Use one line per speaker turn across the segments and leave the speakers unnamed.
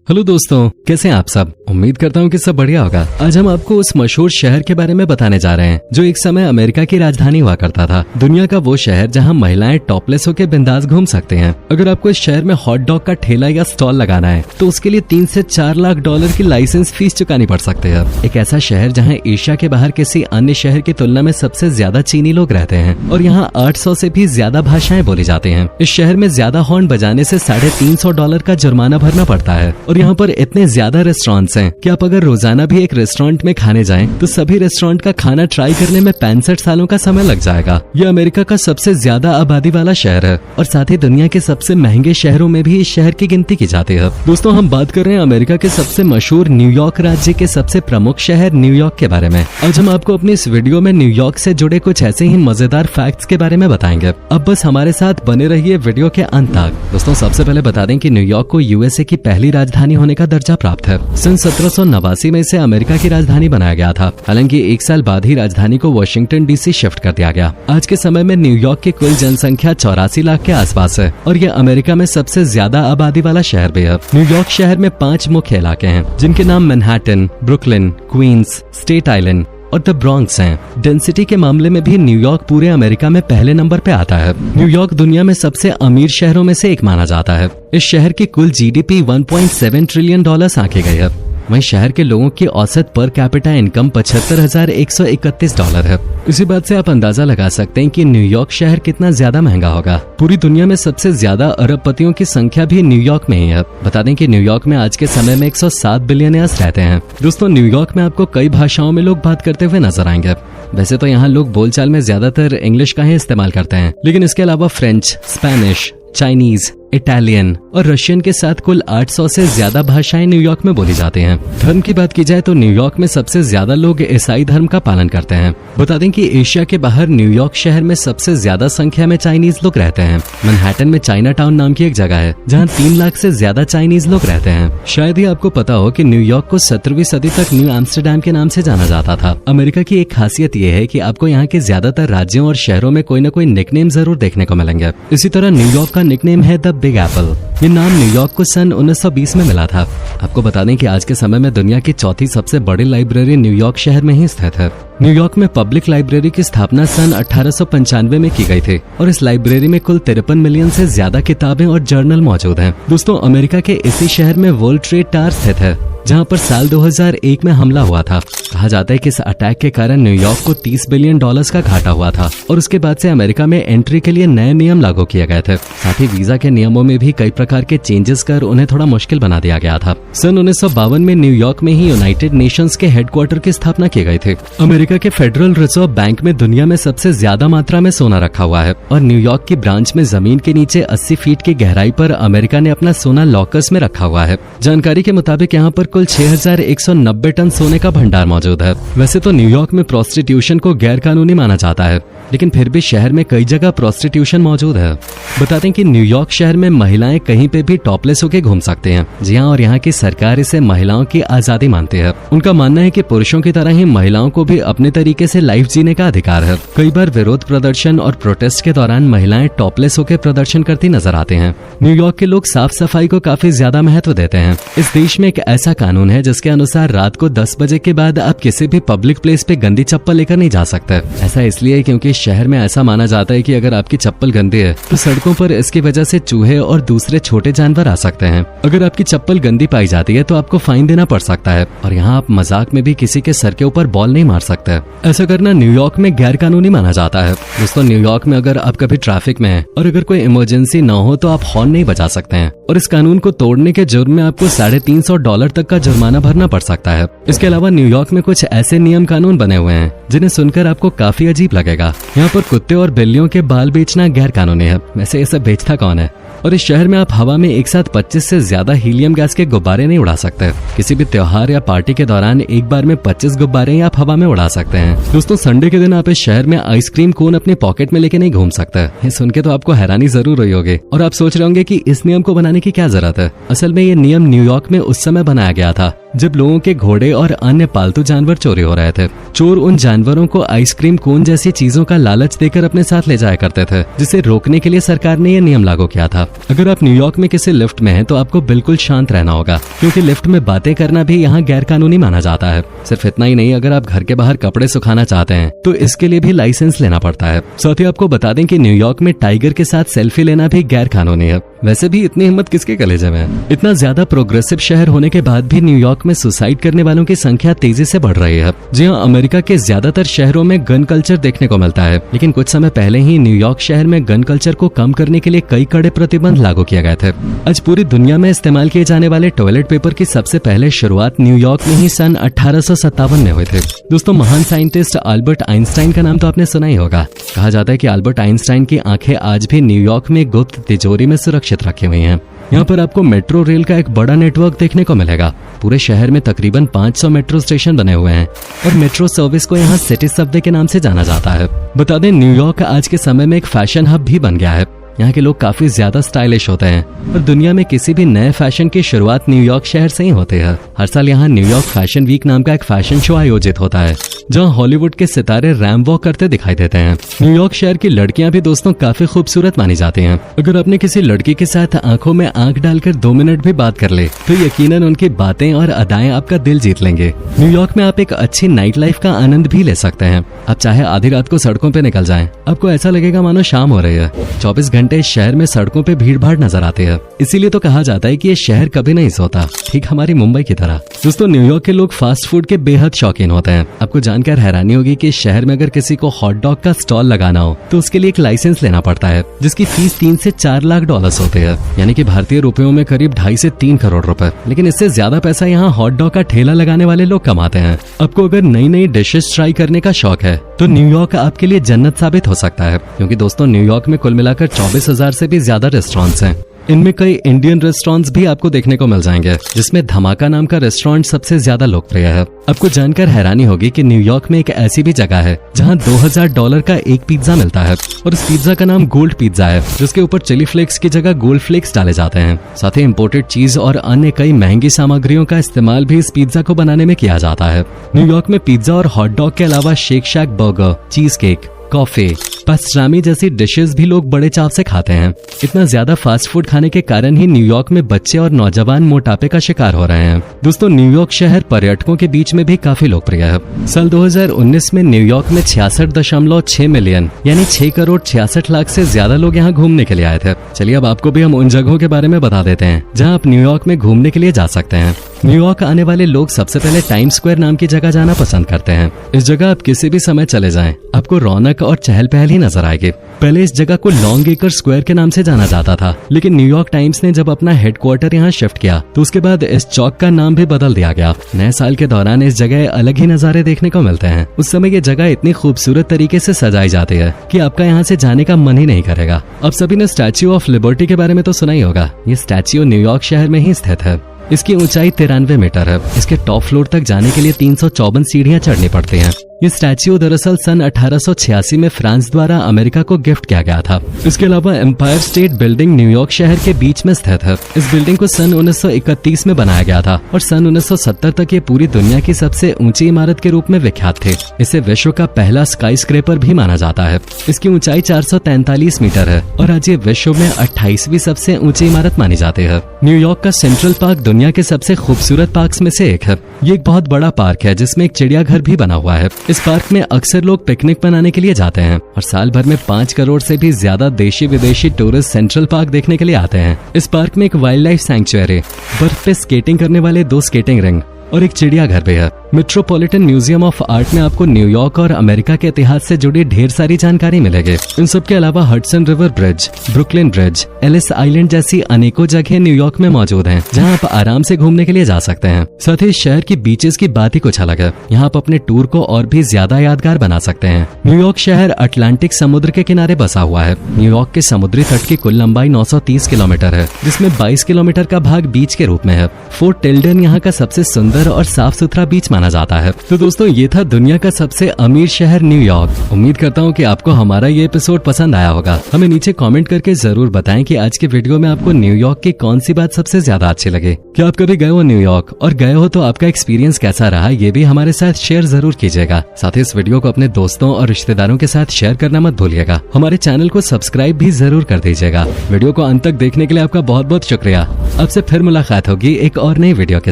Hello दोस्तों, कैसे हैं आप सब। उम्मीद करता हूँ कि सब बढ़िया होगा। आज हम आपको उस मशहूर शहर के बारे में बताने जा रहे हैं जो एक समय अमेरिका की राजधानी हुआ करता था। दुनिया का वो शहर जहाँ महिलाएं टॉपलेस होकर बिंदास घूम सकते हैं। अगर आपको इस शहर में हॉट डॉग का ठेला या स्टॉल लगाना है तो उसके लिए 3 से 4 लाख डॉलर की लाइसेंस फीस चुकानी पड़ सकती है। एक ऐसा शहर जहाँ एशिया के बाहर किसी अन्य शहर की तुलना में सबसे ज्यादा चीनी लोग रहते हैं और यहाँ 800 से भी ज्यादा भाषाएं बोली जाती हैं। इस शहर में ज्यादा हॉर्न बजाने से $350 का जुर्माना भरना पड़ता है और यहाँ पर इतने ज्यादा रेस्टोरेंट्स हैं कि आप अगर रोजाना भी एक रेस्टोरेंट में खाने जाएं तो सभी रेस्टोरेंट का खाना ट्राई करने में 65 सालों का समय लग जाएगा। यह अमेरिका का सबसे ज्यादा आबादी वाला शहर है और साथ ही दुनिया के सबसे महंगे शहरों में भी इस शहर की गिनती की जाती है। दोस्तों, हम बात कर रहे हैं अमेरिका के सबसे मशहूर न्यूयॉर्क राज्य के सबसे प्रमुख शहर न्यूयॉर्क के बारे में। आज हम आपको अपनी इस वीडियो में न्यूयॉर्क से जुड़े कुछ ऐसे ही मजेदार फैक्ट्स के बारे में बताएंगे। अब बस हमारे साथ बने रहिए वीडियो के अंत तक। दोस्तों, सबसे पहले बता दें कि न्यूयॉर्क को यूएसए की पहली राजधानी होने का दर्जा प्राप्त है। सन 1789 में इसे अमेरिका की राजधानी बनाया गया था। हालांकि 1 साल बाद ही राजधानी को वाशिंगटन डीसी शिफ्ट कर दिया गया। आज के समय में न्यूयॉर्क की कुल जनसंख्या 84 लाख के आसपास है और यह अमेरिका में सबसे ज्यादा आबादी वाला शहर भी है। न्यूयॉर्क शहर में 5 मुख्य इलाके हैं जिनके नाम Manhattan, Brooklyn, Queens, Staten Island और द ब्रॉन्क्स हैं। डेंसिटी के मामले में भी न्यूयॉर्क पूरे अमेरिका में पहले नंबर पे आता है। न्यूयॉर्क दुनिया में सबसे अमीर शहरों में से एक माना जाता है। इस शहर की कुल जीडीपी $1.7 ट्रिलियन आंकी गई है। वहीं शहर के लोगों की औसत पर कैपिटा इनकम $75,131 है। इसी बात से आप अंदाजा लगा सकते हैं कि न्यूयॉर्क शहर कितना ज्यादा महंगा होगा। पूरी दुनिया में सबसे ज्यादा अरबपतियों की संख्या भी न्यूयॉर्क में ही है। बता दें कि न्यूयॉर्क में आज के समय में 107 बिलियनियर्स रहते हैं। दोस्तों, न्यूयॉर्क में आपको कई भाषाओं में लोग बात करते हुए नजर आएंगे। वैसे तो यहाँ लोग बोलचाल में ज्यादातर इंग्लिश का ही इस्तेमाल करते हैं, लेकिन इसके अलावा फ्रेंच, स्पेनिश, चाइनीज, इटालियन और रशियन के साथ कुल 800 से ज्यादा भाषाएं न्यूयॉर्क में बोली जाती हैं। धर्म की बात की जाए तो न्यूयॉर्क में सबसे ज्यादा लोग ईसाई धर्म का पालन करते हैं। बता दें कि एशिया के बाहर न्यूयॉर्क शहर में सबसे ज्यादा संख्या में चाइनीज लोग रहते हैं। मैनहट्टन में चाइना टाउन नाम की एक जगह है जहां 3 लाख से ज्यादा चाइनीज लोग रहते हैं। शायद ही आपको पता हो कि न्यूयॉर्क को 17वीं सदी तक न्यू एम्स्टरडैम के नाम से जाना जाता था। अमेरिका की एक खासियत ये है कि आपको यहाँ के ज्यादातर राज्यों और शहरों में कोई न कोई निकनेम जरूर देखने को मिलेंगे। इसी तरह न्यूयॉर्क का निकनेम है द बिग एप्पल। ये नाम न्यूयॉर्क को सन 1920 में मिला था। आपको बता दें कि आज के समय में दुनिया की 4थी सबसे बड़ी लाइब्रेरी न्यूयॉर्क शहर में ही स्थित है। न्यूयॉर्क में पब्लिक लाइब्रेरी की स्थापना सन 1895 में की गई थी और इस लाइब्रेरी में कुल 53 मिलियन से ज्यादा किताबें और जर्नल मौजूद हैं। दोस्तों, अमेरिका के इसी शहर में वर्ल्ड ट्रेड टावर स्थित है जहां पर साल 2001 में हमला हुआ था। कहा जाता है कि इस अटैक के कारण न्यूयॉर्क को $30 बिलियन का घाटा हुआ था और उसके बाद से अमेरिका में एंट्री के लिए नए नियम लागू किए गए थे। साथ ही वीजा के नियमों में भी कई प्रकार के चेंजेस कर उन्हें थोड़ा मुश्किल बना दिया गया था। सन 1952 में न्यूयॉर्क में ही यूनाइटेड नेशंस के हेडक्वार्टर की स्थापना की गई थी। अमेरिका के फेडरल रिजर्व बैंक में दुनिया में सबसे ज्यादा मात्रा में सोना रखा हुआ है और न्यूयॉर्क की ब्रांच में जमीन के नीचे 80 फीट की गहराई पर अमेरिका ने अपना सोना लॉकर्स में रखा हुआ है। जानकारी के मुताबिक यहाँ पर कुल 6190 टन सोने का भंडार मौजूद है। वैसे तो न्यूयॉर्क में प्रोस्टिट्यूशन को गैर कानूनी माना जाता है, लेकिन फिर भी शहर में कई जगह प्रोस्टिट्यूशन मौजूद है। बता दें कि न्यूयॉर्क शहर में महिलाएं कहीं पे भी टॉपलेस होकर घूम सकते हैं। जी हाँ, और यहाँ की सरकार इसे महिलाओं की आजादी मानती है। उनका मानना है कि पुरुषों की तरह ही महिलाओं को भी अपने तरीके से लाइफ जीने का अधिकार है। कई बार विरोध प्रदर्शन और प्रोटेस्ट के दौरान महिलाएं टॉपलेस होकर प्रदर्शन करती नजर आते हैं। न्यूयॉर्क के लोग साफ सफाई को काफी ज्यादा महत्व देते हैं। इस देश में एक ऐसा कानून है जिसके अनुसार रात को 10 बजे के बाद आप किसी भी पब्लिक प्लेस पे गंदी चप्पल लेकर नहीं जा सकते। ऐसा इसलिए क्योंकि शहर में ऐसा माना जाता है कि अगर आपकी चप्पल गंदी है तो सड़कों पर इसकी वजह से चूहे और दूसरे छोटे जानवर आ सकते हैं। अगर आपकी चप्पल गंदी पाई जाती है तो आपको फाइन देना पड़ सकता है और यहाँ आप मजाक में भी किसी के सर के ऊपर बॉल नहीं मार सकते। ऐसा करना न्यूयॉर्क में गैर कानूनी माना जाता है। दोस्तों, न्यूयॉर्क में अगर आप कभी ट्रैफिक में हैं और अगर कोई इमरजेंसी न हो तो आप हॉर्न नहीं बजा सकते हैं और इस कानून को तोड़ने के जुर्म में आपको $350 तक का जुर्माना भरना पड़ सकता है। इसके अलावा न्यूयॉर्क में कुछ ऐसे नियम कानून बने हुए हैं जिन्हें सुनकर आपको काफी अजीब लगेगा। यहाँ पर कुत्ते और बिल्लियों के बाल बेचना गैर कानूनी है। वैसे ये सब बेचता कौन है? और इस शहर में आप हवा में एक साथ 25 से ज्यादा हीलियम गैस के गुब्बारे नहीं उड़ा सकते। किसी भी त्योहार या पार्टी के दौरान एक बार में 25 गुब्बारे ही आप हवा में उड़ा सकते हैं। दोस्तों, संडे के दिन आप इस शहर में आइसक्रीम कोन अपने पॉकेट में लेके नहीं घूम सकते। ये सुन के तो आपको हैरानी जरूर हुई होगी और आप सोच रहे होंगे कि इस नियम को बनाने की क्या जरूरत है। असल में ये नियम न्यूयॉर्क में उस समय बनाया गया था जब लोगों के घोड़े और अन्य पालतू जानवर चोरी हो रहे थे। चोर उन जानवरों को आइसक्रीम कोन जैसी चीजों का लालच देकर अपने साथ ले जाया करते थे, जिसे रोकने के लिए सरकार ने यह नियम लागू किया था। अगर आप न्यूयॉर्क में किसी लिफ्ट में हैं तो आपको बिल्कुल शांत रहना होगा, क्योंकि लिफ्ट में बातें करना भी यहाँ गैर कानूनी माना जाता है। सिर्फ इतना ही नहीं, अगर आप घर के बाहर कपड़े सुखाना चाहते हैं तो इसके लिए भी लाइसेंस लेना पड़ता है। साथ ही आपको बता दें कि न्यूयॉर्क में टाइगर के साथ सेल्फी लेना भी गैर कानूनी है। वैसे भी इतनी हिम्मत किसके कलेजे में है? इतना ज्यादा प्रोग्रेसिव शहर होने के बाद भी न्यूयॉर्क में सुसाइड करने वालों की संख्या तेजी से बढ़ रही है। जी हाँ, अमेरिका के ज्यादातर शहरों में गन कल्चर देखने को मिलता है, लेकिन कुछ समय पहले ही न्यूयॉर्क शहर में गन कल्चर को कम करने के लिए कई कड़े प्रतिबंध लागू किए गए थे। आज पूरी दुनिया में इस्तेमाल किए जाने वाले टॉयलेट पेपर की सबसे पहले शुरुआत न्यूयॉर्क में ही सन 1857 में हुई थी। दोस्तों, महान साइंटिस्ट अल्बर्ट आइंस्टाइन का नाम तो आपने सुना ही होगा। कहा जाता है कि अल्बर्ट आइंस्टाइन की आंखें आज भी न्यूयॉर्क में गुप्त तिजोरी में सुरक्षित रखी हुई हैं। यहाँ पर आपको मेट्रो रेल का एक बड़ा नेटवर्क देखने को मिलेगा। पूरे शहर में तकरीबन 500 मेट्रो स्टेशन बने हुए हैं और मेट्रो सर्विस को यहाँ सिटी सबवे के नाम से जाना जाता है। बता दें, न्यूयॉर्क आज के समय में एक फैशन हब भी बन गया है। यहाँ के लोग काफी ज्यादा स्टाइलिश होते हैं और दुनिया में किसी भी नए फैशन की शुरुआत न्यूयॉर्क शहर से ही होती है। हर साल यहाँ न्यूयॉर्क फैशन वीक नाम का एक फैशन शो आयोजित होता है, जहाँ हॉलीवुड के सितारे रैंप वॉक करते दिखाई देते हैं। न्यूयॉर्क शहर की लड़कियां भी दोस्तों काफी खूबसूरत मानी जाती हैं। अगर आपने किसी लड़की के साथ आंखों में आंख डालकर 2 मिनट भी बात कर ले तो यकीनन उनकी बातें और अदाएं आपका दिल जीत लेंगे। न्यूयॉर्क में आप एक अच्छी नाइट लाइफ का आनंद भी ले सकते हैं। आप चाहे आधी रात को सड़कों पे निकल जाएं, आपको ऐसा लगेगा मानो शाम हो रही है। 24 घंटे इस शहर में सड़कों पे भीड़ भाड़ नजर आती है। इसीलिए तो कहा जाता है कि ये शहर कभी नहीं सोता, ठीक हमारी मुंबई की तरह। दोस्तों, न्यूयॉर्क के लोग फास्ट फूड के बेहद शौकीन होते हैं। आपको जानकर हैरानी होगी कि इस शहर में अगर किसी को हॉट डॉग का स्टॉल लगाना हो तो उसके लिए एक लाइसेंस लेना पड़ता है, जिसकी फीस 3 से 4 लाख डॉलर्स होते हैं, यानी कि भारतीय रुपयों में करीब 2.5 से 3 करोड़ रुपए। लेकिन इससे ज्यादा पैसा यहाँ हॉट डॉग का ठेला लगाने वाले लोग कमाते हैं। आपको अगर नई नई डिशेस ट्राई करने का शौक है तो न्यूयॉर्क आपके लिए जन्नत साबित हो सकता है, क्योंकि दोस्तों न्यूयॉर्क में कुल मिलाकर 24,000 से भी ज्यादा रेस्टोरेंट्स हैं। इनमें कई इंडियन रेस्टोरेंट्स भी आपको देखने को मिल जाएंगे, जिसमें धमाका नाम का रेस्टोरेंट सबसे ज्यादा लोकप्रिय है। आपको जानकर हैरानी होगी कि न्यूयॉर्क में एक ऐसी भी जगह है जहां $2000 का एक पिज्जा मिलता है और इस पिज्जा का नाम गोल्ड पिज्जा है, जिसके ऊपर चिली फ्लेक्स की जगह गोल्ड फ्लेक्स डाले जाते हैं। साथ ही इम्पोर्टेड चीज और अन्य कई महंगी सामग्रियों का इस्तेमाल भी इस पिज्जा को बनाने में किया जाता है। न्यूयॉर्क में पिज्जा और हॉट डॉग के अलावा shake shake burger, cheese cake, coffee, pastrami जैसी डिशेस भी लोग बड़े चाव से खाते हैं। इतना ज्यादा फास्ट फूड खाने के कारण ही न्यूयॉर्क में बच्चे और नौजवान मोटापे का शिकार हो रहे हैं। दोस्तों, न्यूयॉर्क शहर पर्यटकों के बीच में भी काफी लोकप्रिय है। साल 2019 में न्यूयॉर्क में 66.6 मिलियन यानी 6 करोड़ 66 लाख से ज्यादा लोग यहाँ घूमने के लिए आए थे। चलिए अब आपको भी हम उन जगहों के बारे में बता देते हैं जहाँ आप न्यूयॉर्क में घूमने के लिए जा सकते हैं। न्यूयॉर्क आने वाले लोग सबसे पहले टाइम स्क्वायर नाम की जगह जाना पसंद करते हैं। इस जगह आप किसी भी समय चले जाएं, आपको रौनक और चहल पहल ही नजर आएगी। पहले इस जगह को लॉन्ग एकर स्क्वायर के नाम से जाना जाता था, लेकिन न्यूयॉर्क टाइम्स ने जब अपना हेडक्वार्टर यहाँ शिफ्ट किया तो उसके बाद इस चौक का नाम भी बदल दिया गया। नए साल के दौरान इस जगह अलग ही नजारे देखने को मिलते हैं। उस समय ये जगह इतनी खूबसूरत तरीके से सजाई जाती है कि आपका यहाँ से जाने का मन ही नहीं करेगा। अब सभी ने स्टैच्यू ऑफ लिबर्टी के बारे में तो सुना ही होगा। ये स्टैच्यू न्यूयॉर्क शहर में ही स्थित है। इसकी ऊंचाई 93 मीटर है। इसके टॉप फ्लोर तक जाने के लिए 354 सीढ़ियां चढ़नी पड़ती हैं। ये स्टैच्यू दरअसल सन 1886 में फ्रांस द्वारा अमेरिका को गिफ्ट किया गया था। इसके अलावा एम्पायर स्टेट बिल्डिंग न्यूयॉर्क शहर के बीच में स्थित है। इस बिल्डिंग को सन 1931 में बनाया गया था और सन 1970 तक ये पूरी दुनिया की सबसे ऊंची इमारत के रूप में विख्यात थी। इसे विश्व का पहला स्काई स्क्रेपर भी माना जाता है। इसकी ऊंचाई 443 मीटर है और आज ये विश्व में 28वीं सबसे ऊंची इमारत मानी जाती है। न्यूयॉर्क का सेंट्रल पार्क दुनिया के सबसे खूबसूरत पार्क्स में से एक है। ये एक बहुत बड़ा पार्क है जिसमें एक चिड़ियाघर भी बना हुआ है। इस पार्क में अक्सर लोग पिकनिक मनाने के लिए जाते हैं और साल भर में 5 करोड़ से भी ज्यादा देशी विदेशी टूरिस्ट सेंट्रल पार्क देखने के लिए आते हैं। इस पार्क में एक वाइल्ड लाइफ सैंक्चुअरी, बर्फ पे स्केटिंग करने वाले 2 स्केटिंग रिंग और एक चिड़ियाघर भी है। मेट्रोपॉलिटन म्यूजियम ऑफ आर्ट में आपको न्यूयॉर्क और अमेरिका के इतिहास से जुड़ी ढेर सारी जानकारी मिलेगी। इन सब के अलावा Hudson River Bridge, Brooklyn Bridge, Ellis Island जैसी अनेकों जगह न्यूयॉर्क में मौजूद हैं, जहां आप आराम से घूमने के लिए जा सकते हैं। साथ ही शहर की बीचेस की बात ही कुछ अलग है। यहाँ आप अपने टूर को और भी ज्यादा यादगार बना सकते हैं। न्यूयॉर्क शहर अटलांटिक समुद्र के किनारे बसा हुआ है। न्यूयॉर्क के समुद्री तट की कुल लंबाई 930 किलोमीटर है, जिसमें 22 किलोमीटर का भाग बीच के रूप में है। फोर्ट टिल्डन यहाँ का सबसे सुंदर सुंदर और साफ सुथरा बीच माना जाता है। तो दोस्तों ये था दुनिया का सबसे अमीर शहर न्यूयॉर्क। उम्मीद करता हूँ कि आपको हमारा ये एपिसोड पसंद आया होगा। हमें नीचे कमेंट करके जरूर बताएं कि आज के वीडियो में आपको न्यूयॉर्क की कौन सी बात सबसे ज्यादा अच्छी लगे। क्या आप कभी गए हो न्यूयॉर्क, और गए हो तो आपका एक्सपीरियंस कैसा रहा ये भी हमारे साथ शेयर जरूर कीजिएगा। साथ ही इस वीडियो को अपने दोस्तों और रिश्तेदारों के साथ शेयर करना मत भूलिएगा। हमारे चैनल को सब्सक्राइब भी जरूर कर दीजिएगा। वीडियो को अंत तक देखने के लिए आपका बहुत बहुत शुक्रिया। अब से फिर मुलाकात होगी एक और नई वीडियो के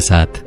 साथ।